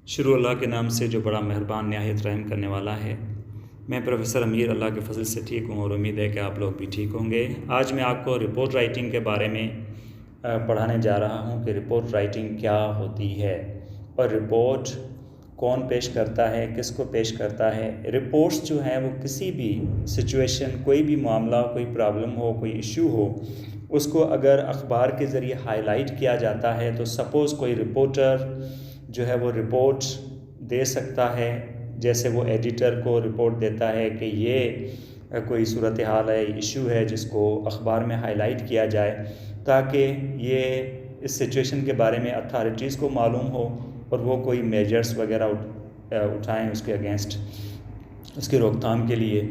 شروع اللہ کے نام سے جو بڑا مہربان نہایت رحم کرنے والا ہے۔ میں پروفیسر امیر اللہ کے فضل سے ٹھیک ہوں اور امید ہے کہ آپ لوگ بھی ٹھیک ہوں گے۔ آج میں آپ کو رپورٹ رائٹنگ کے بارے میں پڑھانے جا رہا ہوں کہ رپورٹ رائٹنگ کیا ہوتی ہے اور رپورٹ کون پیش کرتا ہے، کس کو پیش کرتا ہے۔ رپورٹس جو ہیں وہ کسی بھی سچویشن، کوئی بھی معاملہ، کوئی پرابلم ہو، کوئی ایشو ہو، اس کو اگر اخبار کے ذریعے ہائی لائٹ کیا جاتا ہے تو سپوز کوئی رپورٹر جو ہے وہ رپورٹ دے سکتا ہے، جیسے وہ ایڈیٹر کو رپورٹ دیتا ہے کہ یہ کوئی صورتحال ہے، ایشو ہے جس کو اخبار میں ہائی لائٹ کیا جائے تاکہ یہ اس سچویشن کے بارے میں اتھارٹیز کو معلوم ہو اور وہ کوئی میجرز وغیرہ اٹھائیں اس کے اگینسٹ، اس کی روک تھام کے لیے۔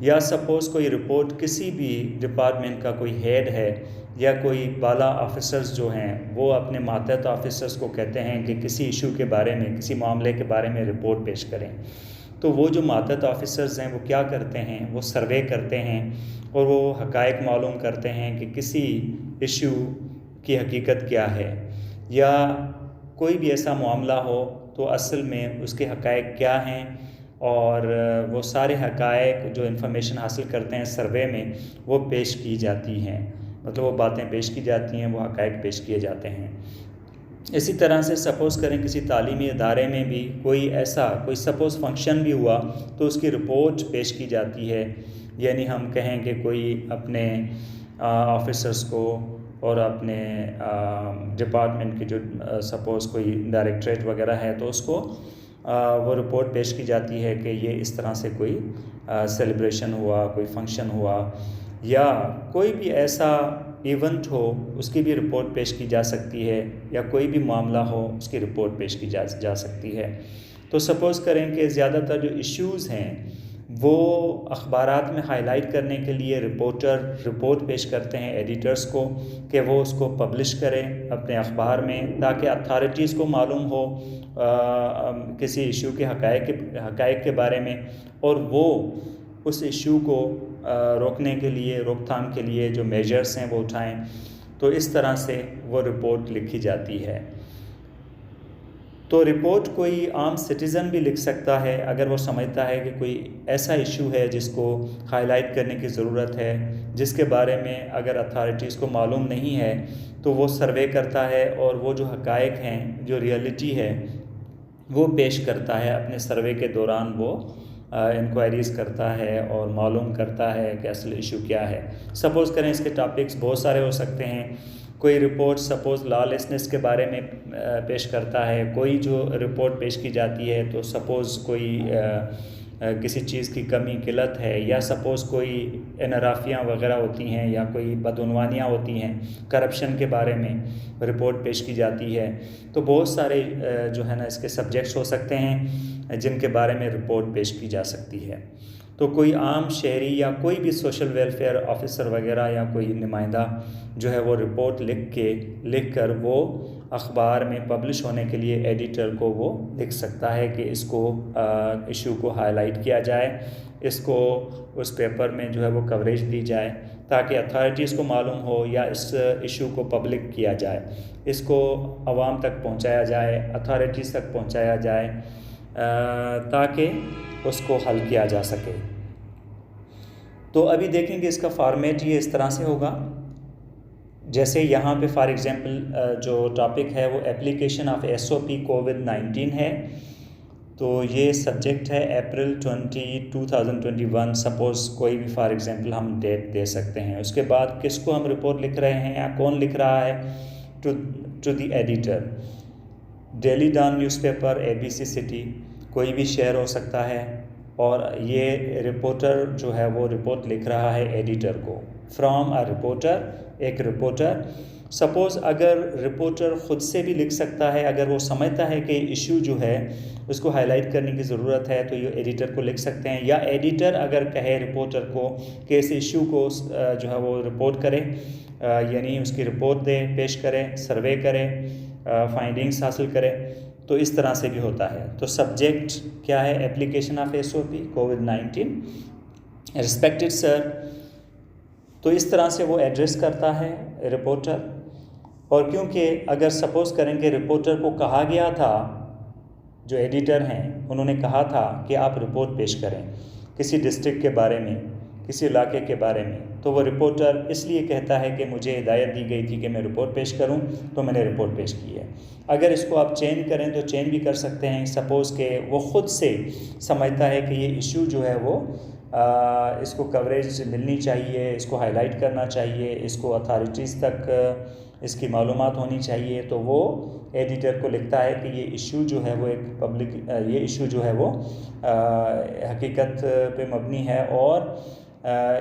یا سپوز کوئی رپورٹ کسی بھی ڈپارٹمنٹ کا کوئی ہیڈ ہے یا کوئی بالا آفیسرز جو ہیں وہ اپنے ماتحت آفیسرز کو کہتے ہیں کہ کسی ایشو کے بارے میں، کسی معاملے کے بارے میں رپورٹ پیش کریں، تو وہ جو ماتحت آفیسرز ہیں وہ کیا کرتے ہیں، وہ سروے کرتے ہیں اور وہ حقائق معلوم کرتے ہیں کہ کسی ایشو کی حقیقت کیا ہے، یا کوئی بھی ایسا معاملہ ہو تو اصل میں اس کے حقائق کیا ہیں، اور وہ سارے حقائق جو انفارمیشن حاصل کرتے ہیں سروے میں وہ پیش کی جاتی ہیں، مطلب وہ باتیں پیش کی جاتی ہیں، وہ حقائق پیش کیے جاتے ہیں۔ اسی طرح سے سپوز کریں کسی تعلیمی ادارے میں بھی کوئی سپوز فنکشن بھی ہوا تو اس کی رپورٹ پیش کی جاتی ہے، یعنی ہم کہیں کہ کوئی اپنے آفیسرز کو اور اپنے ڈپارٹمنٹ کی جو سپوز کوئی ڈائریکٹریٹ وغیرہ ہے تو اس کو وہ رپورٹ پیش کی جاتی ہے کہ یہ اس طرح سے کوئی سیلیبریشن ہوا، کوئی فنکشن ہوا، یا کوئی بھی ایسا ایونٹ ہو اس کی بھی رپورٹ پیش کی جا سکتی ہے، یا کوئی بھی معاملہ ہو اس کی رپورٹ پیش کی جا سکتی ہے۔ تو سپوز کریں کہ زیادہ تر جو ایشوز ہیں وہ اخبارات میں ہائی لائٹ کرنے کے لیے رپورٹر رپورٹ پیش کرتے ہیں ایڈیٹرز کو کہ وہ اس کو پبلش کریں اپنے اخبار میں تاکہ اتھارٹیز کو معلوم ہو کسی ایشو کے حقائق کے بارے میں، اور وہ اس ایشو کو روکنے کے لیے، روک تھام کے لیے جو میجرز ہیں وہ اٹھائیں۔ تو اس طرح سے وہ رپورٹ لکھی جاتی ہے۔ تو رپورٹ کوئی عام سٹیزن بھی لکھ سکتا ہے اگر وہ سمجھتا ہے کہ کوئی ایسا ایشو ہے جس کو ہائی لائٹ کرنے کی ضرورت ہے، جس کے بارے میں اگر اتھارٹیز کو معلوم نہیں ہے تو وہ سروے کرتا ہے اور وہ جو حقائق ہیں، جو ریئلٹی ہے وہ پیش کرتا ہے اپنے سروے کے دوران۔ وہ انکوائریز کرتا ہے اور معلوم کرتا ہے کہ اصل ایشو کیا ہے۔ سپوز کریں اس کے ٹاپکس بہت سارے ہو سکتے ہیں۔ کوئی رپورٹ سپوز لا لیسنس کے بارے میں پیش کرتا ہے، کوئی جو رپورٹ پیش کی جاتی ہے تو سپوز کوئی کسی چیز کی کمی قلت ہے، یا سپوز کوئی انحرافیاں وغیرہ ہوتی ہیں یا کوئی بدعنوانیاں ہوتی ہیں، کرپشن کے بارے میں رپورٹ پیش کی جاتی ہے۔ تو بہت سارے جو ہے نا اس کے سبجیکٹس ہو سکتے ہیں جن کے بارے میں رپورٹ پیش کی جا سکتی ہے۔ تو کوئی عام شہری یا کوئی بھی سوشل ویلفیئر آفیسر وغیرہ یا کوئی نمائندہ جو ہے وہ رپورٹ لکھ کر وہ اخبار میں پبلش ہونے کے لیے ایڈیٹر کو وہ لکھ سکتا ہے کہ اس کو ایشو کو ہائی لائٹ کیا جائے، اس کو اس پیپر میں جو ہے وہ کوریج دی جائے تاکہ اتھارٹیز کو معلوم ہو، یا اس ایشو کو پبلک کیا جائے، اس کو عوام تک پہنچایا جائے، اتھارٹیز تک پہنچایا جائے تاکہ اس کو حل کیا جا سکے۔ تو ابھی دیکھیں کہ اس کا فارمیٹ یہ اس طرح سے ہوگا، جیسے یہاں پہ فار ایگزامپل جو ٹاپک ہے وہ اپلیکیشن آف SOP COVID-19 ہے، تو یہ سبجیکٹ ہے اپریل 2021۔ سپوز کوئی بھی فار ایگزامپل ہم ڈیٹ دے سکتے ہیں۔ اس کے بعد کس کو ہم رپورٹ لکھ رہے ہیں یا کون لکھ رہا ہے؟ To the editor. Daily Dawn newspaper, ABC city, کوئی بھی شہر ہو سکتا ہے، اور یہ رپورٹر جو ہے وہ رپورٹ لکھ رہا ہے ایڈیٹر کو۔ فرام اے رپورٹر، ایک رپورٹر۔ سپوز اگر رپورٹر خود سے بھی لکھ سکتا ہے، اگر وہ سمجھتا ہے کہ ایشو جو ہے اس کو ہائی لائٹ کرنے کی ضرورت ہے تو یہ ایڈیٹر کو لکھ سکتے ہیں، یا ایڈیٹر اگر کہے رپورٹر کو کہ اس ایشو کو جو ہے وہ رپورٹ کرے، یعنی اس کی رپورٹ دے، پیش کرے، سروے کرے، فائنڈنگز حاصل کرے، تو اس طرح سے بھی ہوتا ہے۔ تو سبجیکٹ کیا ہے؟ Application of SOP COVID-19۔ Respected sir, تو اس طرح سے وہ ایڈریس کرتا ہے رپورٹر۔ اور کیونکہ اگر سپوز کریں کہ رپورٹر کو کہا گیا تھا جو ایڈیٹر ہیں انہوں نے کہا تھا کہ آپ رپورٹ پیش کریں کسی ڈسٹرکٹ کے بارے میں، کسی علاقے کے بارے میں، تو وہ رپورٹر اس لیے کہتا ہے کہ مجھے ہدایت دی گئی تھی کہ میں رپورٹ پیش کروں تو میں نے رپورٹ پیش کی ہے۔ اگر اس کو آپ چینج کریں تو چینج بھی کر سکتے ہیں۔ سپوز کہ وہ خود سے سمجھتا ہے کہ یہ ایشو جو ہے وہ اس کو کوریج ملنی چاہیے، اس کو ہائی لائٹ کرنا چاہیے، اس کو اتھارٹیز تک اس کی معلومات ہونی چاہیے، تو وہ ایڈیٹر کو لکھتا ہے کہ یہ ایشو جو ہے وہ ایک پبلک یہ ایشو جو ہے وہ حقیقت پہ مبنی ہے اور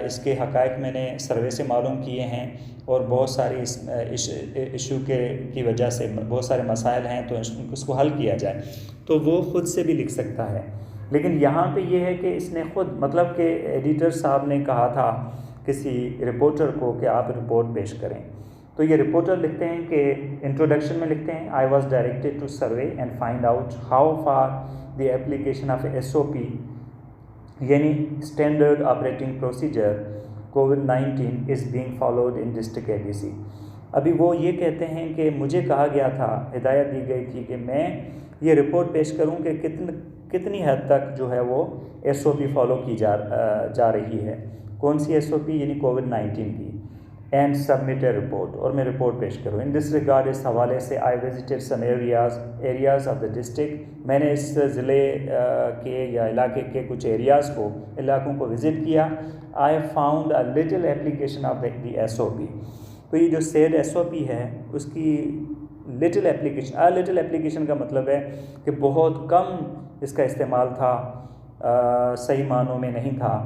اس کے حقائق میں نے سروے سے معلوم کیے ہیں اور بہت ساری اس ایشو کی وجہ سے بہت سارے مسائل ہیں، تو اس کو حل کیا جائے، تو وہ خود سے بھی لکھ سکتا ہے۔ لیکن یہاں پہ یہ ہے کہ اس نے خود مطلب کہ ایڈیٹر صاحب نے کہا تھا کسی رپورٹر کو کہ آپ رپورٹ پیش کریں، تو یہ رپورٹر لکھتے ہیں کہ انٹروڈکشن میں لکھتے ہیں I was directed to survey and find out how far the application of SOP یعنی standard operating procedure COVID-19 is being followed in district ABC۔ ابھی وہ یہ کہتے ہیں کہ مجھے کہا گیا تھا، ہدایت دی گئی تھی کہ میں یہ رپورٹ پیش کروں کہ کتنی حد تک جو ہے وہ SOP فالو کی جا رہی ہے۔ کون سی SOP؟ یعنی COVID-19 کی۔ اینڈ سبمٹ اے رپورٹ، اور میں رپورٹ پیش کروں۔ ان دس ریگارڈ اس حوالے سے I visited some areas of the district, میں نے اس ضلع کے یا علاقے کے کچھ علاقوں کو وزٹ کیا۔ I found a little application of the SOP، تو یہ جو سیڈ SOP ہے اس کی لٹل ایپلیکیشن کا مطلب ہے کہ بہت کم اس کا استعمال تھا، صحیح معنوں میں نہیں تھا۔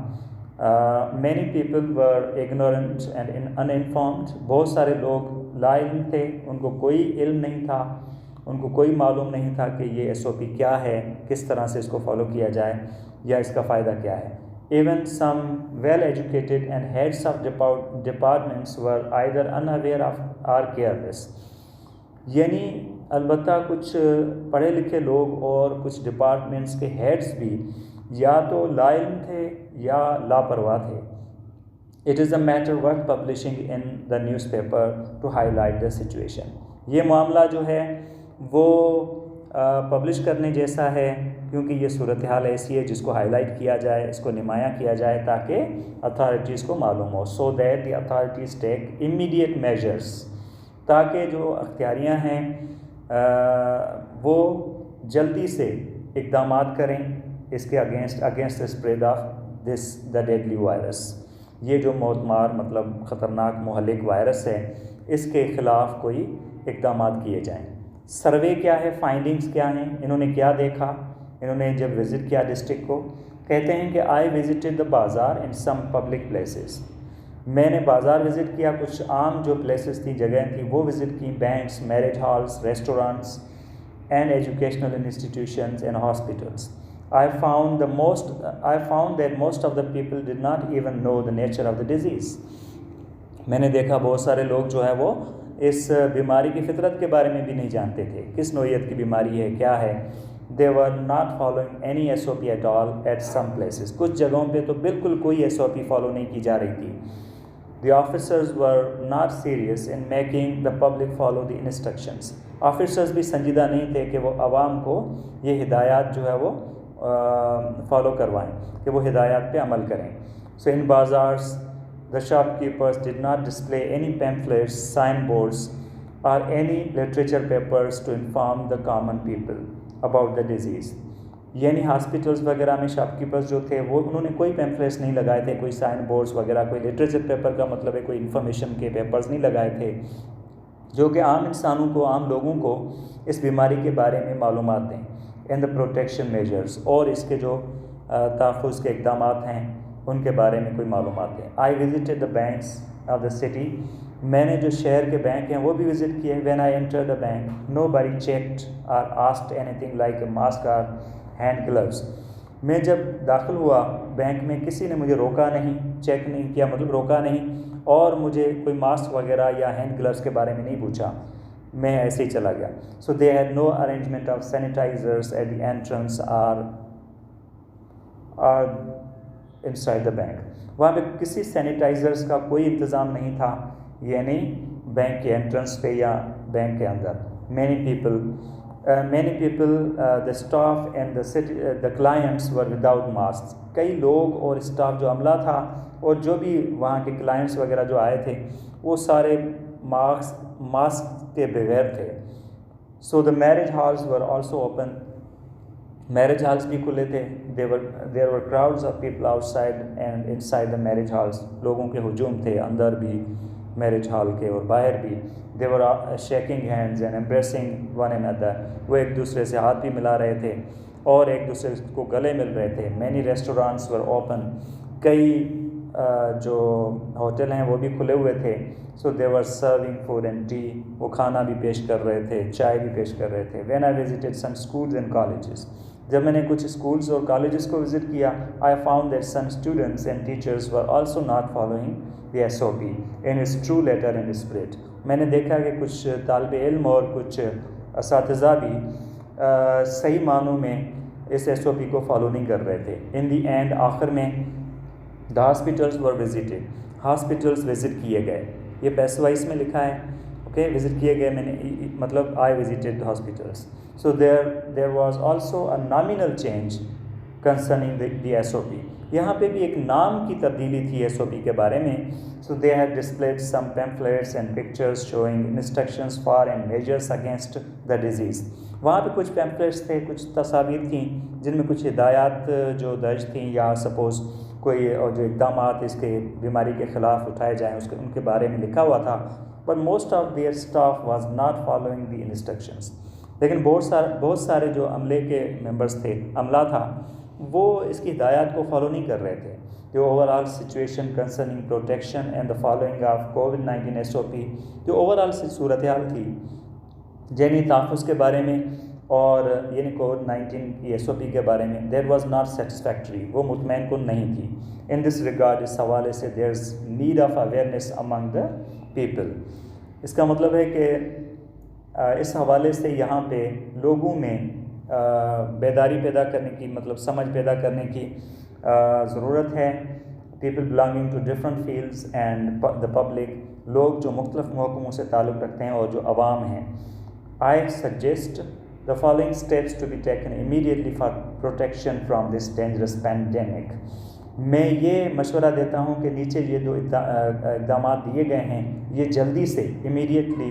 many people were ignorant and uninformed، بہت سارے لوگ لا علم تھے، ان کو کوئی علم نہیں تھا، ان کو کوئی معلوم نہیں تھا کہ یہ SOP کیا ہے، کس طرح سے اس کو فالو کیا جائے یا اس کا فائدہ کیا ہے۔ even some well educated and heads of departments were either unaware of or careless، یعنی البتہ کچھ پڑھے لکھے لوگ اور کچھ ڈپارٹمنٹس کے ہیڈز بھی یا تو لا علم تھے یا لاپرواہ تھے۔ It is a matter worth publishing in the newspaper to highlight the situation، یہ معاملہ جو ہے وہ پبلش کرنے جیسا ہے کیونکہ یہ صورتحال ایسی ہے جس کو ہائی لائٹ کیا جائے، اس کو نمایاں کیا جائے تاکہ اتھارٹیز کو معلوم ہو۔ so that the authorities take immediate measures، تاکہ جو اختیاریاں ہیں وہ جلدی سے اقدامات کریں اس کے against spread of the deadly virus, یہ جو موت مار مطلب خطرناک مہلک وائرس ہے، اس کے خلاف کوئی اقدامات کیے جائیں۔ سروے کیا ہے، فائنڈنگز کیا ہیں، انہوں نے کیا دیکھا؟ انہوں نے جب وزٹ کیا ڈسٹرکٹ کو، کہتے ہیں کہ آئی وزٹڈ دا بازار ان سم پبلک پلیسز، میں نے بازار وزٹ کیا، کچھ عام جو پلیسز تھیں، جگہیں تھیں وہ وزٹ کی، banks, marriage halls, restaurants and educational institutions and hospitals. I found that most of the people did not even know the nature of the disease، میں نے دیکھا بہت سارے لوگ جو ہے وہ اس بیماری کی فطرت کے بارے میں بھی نہیں جانتے تھے، کس نوعیت کی بیماری ہے، کیا ہے۔ they were not following any SOP at all at some places، کچھ جگہوں پہ تو بالکل کوئی SOP فالو نہیں کی جا رہی تھی۔ the officers were not serious in making the public follow the instructions، officers بھی سنجیدہ نہیں تھے کہ وہ عوام کو یہ ہدایات جو ہے وہ فالو کروائیں، کہ وہ ہدایات پہ عمل کریں۔ so in bazaars the shopkeepers did not display any pamphlets, signboards or any literature papers to inform the common people about the disease، یعنی ہاسپٹلس وغیرہ میں شاپ کیپرز جو تھے وہ انہوں نے کوئی پیمفلیٹس نہیں لگائے تھے، کوئی سائن بورڈز وغیرہ، کوئی لٹریچر پیپر کا مطلب ہے کوئی انفارمیشن کے پیپرز نہیں لگائے تھے جو کہ عام انسانوں کو، عام لوگوں کو اس بیماری کے بارے میں معلومات دیں۔ اینڈ دا پروٹیکشن میجرز، اور اس کے جو تحفظ کے اقدامات ہیں ان کے بارے میں کوئی معلومات دیں۔ I visited the banks of the city, میں نے جو شہر کے بینک ہیں وہ بھی وزٹ کیے۔ When I enter the bank no body checked اور asked any thing like a mask اور ہینڈ گلوز، میں جب داخل ہوا بینک میں کسی نے مجھے روکا نہیں، چیک نہیں کیا، مطلب روکا نہیں، اور مجھے کوئی ماسک وغیرہ یا ہینڈ گلوز کے بارے میں نہیں پوچھا، میں ایسے ہی چلا گیا۔ So they had no arrangement of sanitisers at the entrance اور انسائڈ دا بینک، وہاں پہ کسی سینیٹائزرز کا کوئی انتظام نہیں تھا، یعنی بینک کے انٹرنس پہ یا بینک کے اندر۔ Many people many people, the staff and the clients were without masks. کئی لوگ اور اسٹاف جو عملہ تھا اور جو بھی وہاں کے کلائنٹس وغیرہ جو آئے تھے وہ سارے ماسک کے بغیر تھے. So the marriage halls were also open. Marriage halls بھی کھلے تھے. there were crowds of people outside and inside the marriage halls. لوگوں کے ہجوم تھے اندر بھی میرج ہال کے اور باہر بھی. they were shaking hands and embracing one another. وہ ایک دوسرے سے ہاتھ بھی ملا رہے تھے اور ایک دوسرے کو گلے مل رہے تھے. many restaurants were open. کئی جو ہوٹل ہیں وہ بھی کھلے ہوئے تھے. so they were serving food and tea. وہ کھانا بھی پیش کر رہے تھے, چائے بھی پیش کر رہے تھے. when I visited some schools and colleges. جب میں نے کچھ اسکولز اور کالجز کو وزٹ کیا, I found that some students and teachers were also not following the SOP in its true letter and spirit. میں نے دیکھا کہ کچھ طالب علم اور کچھ اساتذہ بھی صحیح معنوں میں اس SOP کو فالو نہیں کر رہے تھے. in the end, آخر میں the hospitals were visited. Hospitals visit کیے گئے. یہ پیسہ وائس میں لکھا ہے, اوکے, وزٹ کیے گئے. میں نے مطلب I visited the hospitals. So there was also a nominal change concerning the SOP. یہاں پہ بھی ایک نام کی تبدیلی تھی SOP کے بارے میں. So they had displayed some pamphlets and pictures showing instructions for and measures against the disease. وہاں پہ کچھ پیمفلیٹس تھے, کچھ تصاویر تھیں جن میں کچھ ہدایات جو درج تھیں یا سپوز کوئی اور جو اقدامات اس کے بیماری کے خلاف اٹھائے جائیں ان کے بارے میں لکھا ہوا تھا. But most of their staff was not following the instructions. لیکن بہت سارے جو عملے کے ممبرس تھے, عملہ تھا, وہ اس کی ہدایات کو فالو نہیں کر رہے تھے. جو over all situation concerning protection and the following of COVID-19 SOP, جو اوور آل صورتحال تھی ذہنی تحفظ کے بارے میں اور یعنی COVID-19 کی SOP کے بارے میں, دیٹ واز ناٹ سیٹسفیکٹری, وہ مطمئن کن نہیں تھی. ان دس ریگارڈ, اس حوالے سے there is need of awareness among the people. اس کا مطلب ہے کہ اس حوالے سے یہاں پہ لوگوں میں بیداری پیدا کرنے کی, مطلب سمجھ پیدا کرنے کی ضرورت ہے. People belonging to different fields and the public, لوگ جو مختلف محکموں سے تعلق رکھتے ہیں اور جو عوام ہیں. I suggest the following steps to be taken immediately for protection from this dangerous pandemic. میں یہ مشورہ دیتا ہوں کہ نیچے یہ جو اقدامات دیے گئے ہیں یہ جلدی سے امیڈیٹلی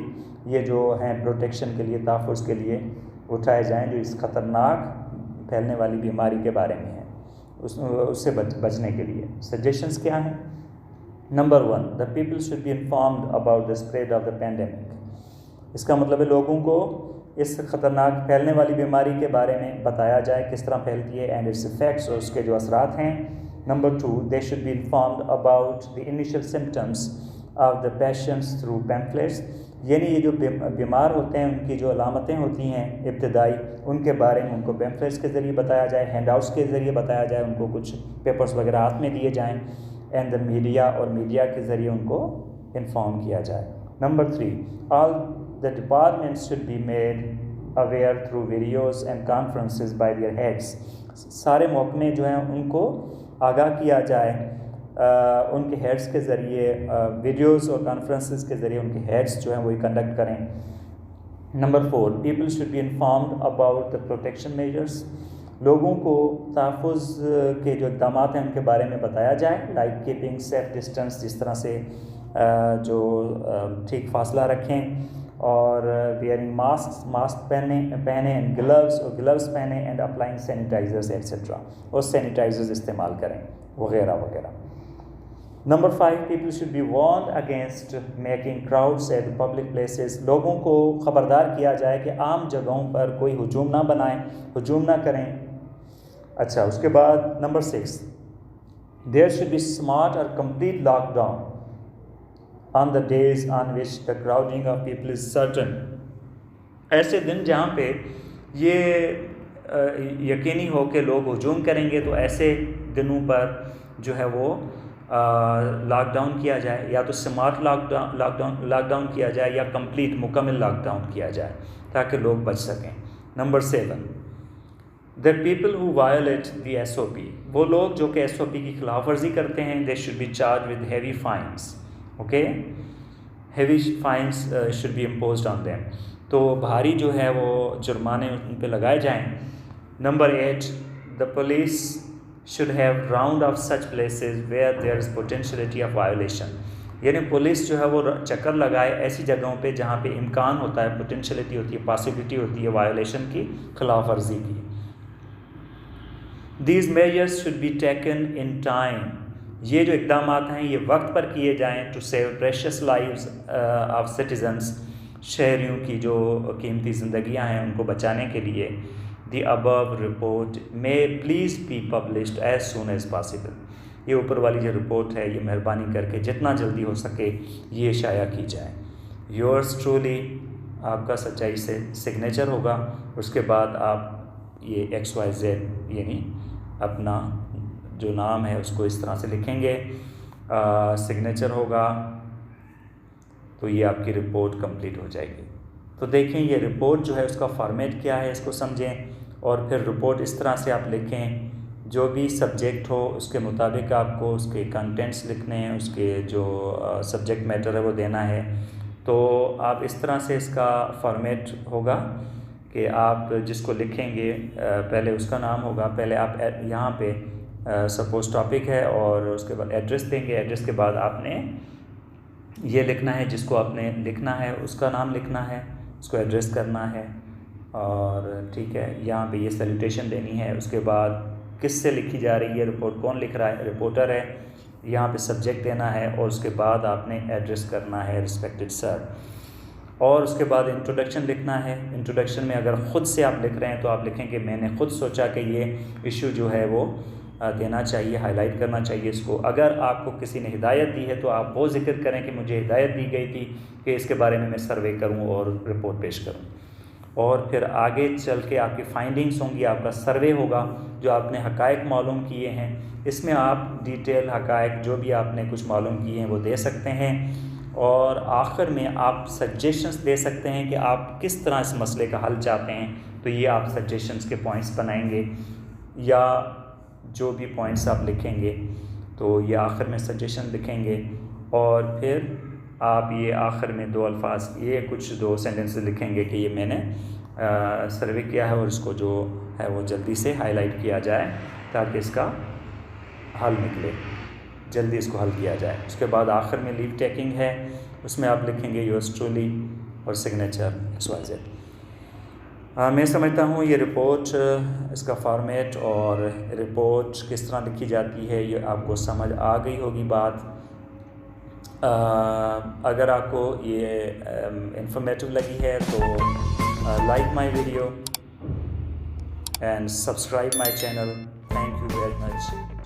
یہ جو ہیں پروٹیکشن کے لیے, تحفظ کے لیے اٹھائے جائیں جو اس خطرناک پھیلنے والی بیماری کے بارے میں ہیں, اس سے بچنے کے لیے. سجیشنز کیا ہیں؟ Number 1, the people should be informed about the spread of the pandemic. اس کا مطلب ہے لوگوں کو اس خطرناک پھیلنے والی بیماری کے بارے میں بتایا جائے کس طرح پھیلتی ہے, اینڈ اٹس ایفیکٹس, اور اس کے جو اثرات ہیں. Number 2, they should be informed about the initial symptoms of the patients through pamphlets. یعنی یہ جو بیمار ہوتے ہیں ان کی جو علامتیں ہوتی ہیں ابتدائی, ان کے بارے میں ان کو پیمفلیٹس کے ذریعے بتایا جائے, ہینڈ آؤٹس کے ذریعے بتایا جائے, ان کو کچھ پیپرز وغیرہ ہاتھ میں دیے جائیں, اینڈ دا میڈیا, اور میڈیا کے ذریعے ان کو انفارم کیا جائے. Number 3, all the departments should be made aware through videos and conferences by their heads. سارے محکمے جو ہیں ان کو آگاہ کیا جائے ان کے ہیڈس کے ذریعے, ویڈیوز اور کانفرنسز کے ذریعے ان کے ہیڈس جو ہیں وہی کنڈکٹ کریں. Number 4, people should be informed about the protection measures. لوگوں کو تحفظ کے جو اقدامات ہیں ان کے بارے میں بتایا جائے, لائک کیپنگ سیف ڈسٹینس, جس طرح سے جو ٹھیک فاصلہ رکھیں, اور ویئرنگ ماسک پہنیں اینڈ گلوز, اور گلوز پہنیں, اینڈ اپلائنگ سینیٹائزرز ایٹسیٹرا, اور سینیٹائزرز استعمال کریں وغیرہ وغیرہ. Number 5, people should be warned against making crowds at public places. لوگوں کو خبردار کیا جائے کہ عام جگہوں پر کوئی ہجوم نہ بنائیں, ہجوم نہ کریں. اچھا, اس کے بعد number 6, there should be smart اور complete lockdown on the days on which the crowding of people is certain. ایسے دن جہاں پہ یہ یقینی ہو کہ لوگ ہجوم کریں گے, تو ایسے دنوں پر جو ہے وہ لاک ڈاؤن کیا جائے, یا تو اسمارٹ لاک ڈاؤن کیا جائے, یا کمپلیٹ مکمل لاک ڈاؤن کیا جائے تاکہ لوگ بچ سکیں. Number 7, the people who violate the SOP. وہ لوگ جو کہ SOP کی خلاف ورزی کرتے ہیں, they should be charged with heavy fines. Okay, heavy fines should be imposed on them. تو بھاری جو ہے وہ جرمانے ان پہ لگائے جائیں۔ Number 8، the police should have round of such places where there is potentiality of violation، یعنی پولیس جو ہے وہ چکر لگائے ایسی جگہوں پہ جہاں پہ امکان ہوتا ہے، پوٹینشلٹی ہوتی ہے، پاسبلٹی ہوتی ہے وائلیشن کی، خلاف ورزی کی۔ These measures should be taken in time، یہ جو اقدامات ہیں یہ وقت پر کیے جائیں to save precious lives of citizens، شہریوں کی جو قیمتی زندگیاں ہیں ان کو بچانے کے لیے۔ The above report may please be published as soon as possible، یہ اوپر والی جو رپورٹ ہے یہ مہربانی کر کے جتنا جلدی ہو سکے یہ شائع کی جائے۔ Yours truly، آپ کا سچائی سے سگنیچر ہوگا، اس کے بعد آپ یہ XYZ یعنی اپنا جو نام ہے اس کو اس طرح سے لکھیں گے، سگنیچر ہوگا، تو یہ آپ کی رپورٹ کمپلیٹ ہو جائے گی۔ تو دیکھیں یہ رپورٹ جو ہے اس کا فارمیٹ کیا ہے، اس کو سمجھیں، اور پھر رپورٹ اس طرح سے آپ لکھیں، جو بھی سبجیکٹ ہو اس کے مطابق آپ کو اس کے کنٹینٹس لکھنے ہیں، اس کے جو سبجیکٹ میٹر ہے وہ دینا ہے۔ تو آپ اس طرح سے اس کا فارمیٹ ہوگا کہ آپ جس کو لکھیں گے پہلے اس کا نام ہوگا، پہلے آپ یہاں پہ سپوز ٹاپک ہے اور اس کے بعد ایڈریس دیں گے، ایڈریس کے بعد آپ نے یہ لکھنا ہے جس کو آپ نے لکھنا ہے اس کا نام لکھنا ہے، اس کو ایڈریس کرنا ہے، اور ٹھیک ہے یہاں پہ یہ سیلوٹیشن دینی ہے۔ اس کے بعد کس سے لکھی جا رہی ہے رپورٹ، کون لکھ رہا ہے، رپورٹر ہے، یہاں پہ سبجیکٹ دینا ہے، اور اس کے بعد آپ نے ایڈریس کرنا ہے ریسپیکٹڈ سر، اور اس کے بعد انٹروڈکشن لکھنا ہے۔ انٹروڈکشن میں اگر خود سے آپ لکھ رہے ہیں تو آپ لکھیں کہ میں نے خود سوچا کہ یہ ایشو جو ہے وہ دینا چاہیے، ہائی لائٹ کرنا چاہیے اس کو۔ اگر آپ کو کسی نے ہدایت دی ہے تو آپ وہ ذکر کریں کہ مجھے ہدایت دی گئی تھی کہ اس کے بارے میں سروے کروں اور رپورٹ پیش کروں، اور پھر آگے چل کے آپ کی فائنڈنگز ہوں گی، آپ کا سروے ہوگا جو آپ نے حقائق معلوم کیے ہیں، اس میں آپ ڈیٹیل حقائق جو بھی آپ نے کچھ معلوم کیے ہیں وہ دے سکتے ہیں، اور آخر میں آپ سجیشنز دے سکتے ہیں کہ آپ کس طرح اس مسئلے کا حل چاہتے ہیں، تو یہ آپ سجیشنز کے پوائنٹس بنائیں گے، یا جو بھی پوائنٹس آپ لکھیں گے تو یہ آخر میں سجیشن لکھیں گے، اور پھر آپ یہ آخر میں 2 الفاظ، یہ کچھ 2 سینٹنس لکھیں گے کہ یہ میں نے سروے کیا ہے اور اس کو جو ہے وہ جلدی سے ہائی لائٹ کیا جائے تاکہ اس کا حل نکلے، جلدی اس کو حل کیا جائے۔ اس کے بعد آخر میں لیو ٹیکنگ ہے، اس میں آپ لکھیں گے یورز ٹرولی اور سگنیچر XYZ۔ میں سمجھتا ہوں یہ رپورٹ، اس کا فارمیٹ اور رپورٹ کس طرح لکھی جاتی ہے یہ آپ کو سمجھ آ گئی ہوگی بات۔ اگر آپ کو یہ انفارمیٹیو لگی ہے تو like my video and subscribe my channel. Thank you very much.